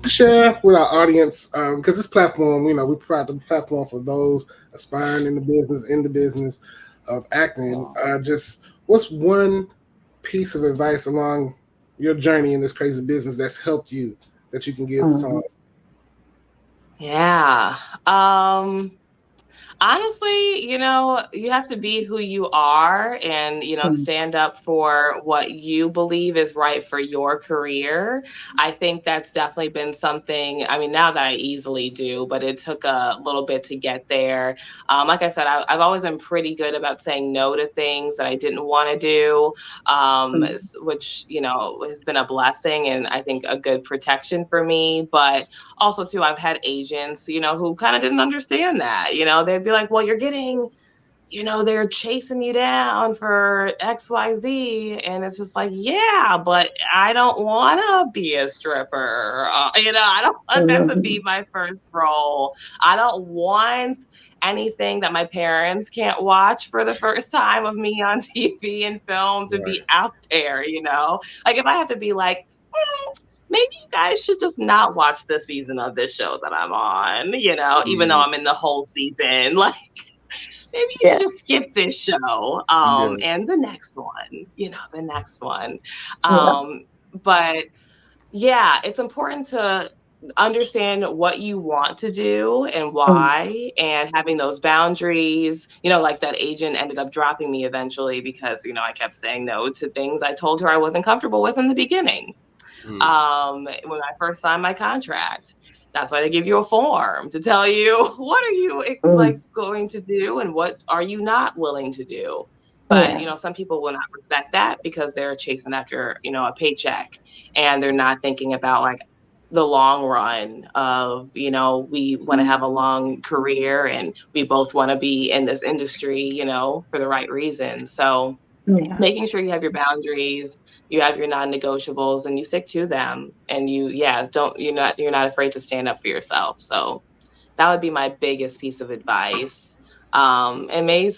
share with our audience, because this platform, we provide the platform for those aspiring in the business of acting. Just what's one piece of advice along your journey in this crazy business that's helped you that you can give to someone? Yeah. Honestly, you have to be who you are and, stand up for what you believe is right for your career. I think that's definitely been something, I mean, now that I easily do, but it took a little bit to get there. Like I said, I've always been pretty good about saying no to things that I didn't want to do, which, has been a blessing and I think a good protection for me. But also too, I've had agents, who kind of didn't understand that. They'd be like, well, you're getting, they're chasing you down for XYZ. And it's just like, yeah, but I don't want to be a stripper. I don't want that to be my first role. I don't want anything that my parents can't watch for the first time of me on TV and film to be out there. Like if I have to be like, maybe you guys should just not watch this season of this show that I'm on, even though I'm in the whole season. Like, maybe you should just skip this show. And the next one, the next one. But yeah, it's important to understand what you want to do and why, and having those boundaries, like that agent ended up dropping me eventually because, I kept saying no to things I told her I wasn't comfortable with in the beginning. When I first signed my contract. That's why they give you a form to tell you what are you like going to do and what are you not willing to do. But some people will not respect that because they're chasing after a paycheck and they're not thinking about like the long run of we want to have a long career and we both want to be in this industry for the right reasons. So making sure you have your boundaries, you have your non-negotiables, and you stick to them. And you're not afraid to stand up for yourself. So that would be my biggest piece of advice. It may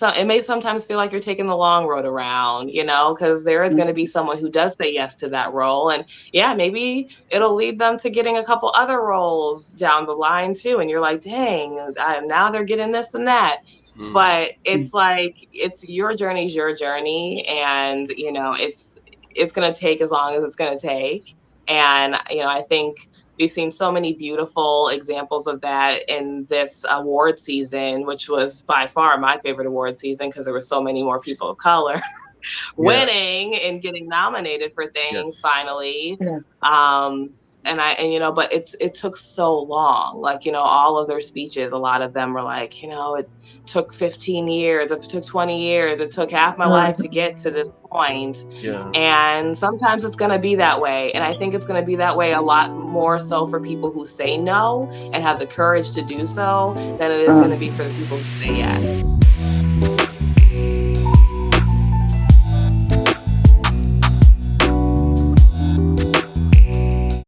sometimes feel like you're taking the long road around, because there is going to be someone who does say yes to that role, and yeah, maybe it'll lead them to getting a couple other roles down the line too. And you're like, dang, now they're getting this and that. But it's like it's your journey, and it's going to take as long as it's going to take. And I think we've seen so many beautiful examples of that in this award season, which was by far my favorite award season because there were so many more people of color winning and getting nominated for things finally. But it took so long. Like, all of their speeches, a lot of them were like, it took 15 years, it took 20 years, it took half my life to get to this point. And sometimes it's going to be that way. And I think it's going to be that way a lot more so for people who say no and have the courage to do so than it is going to be for the people who say yes.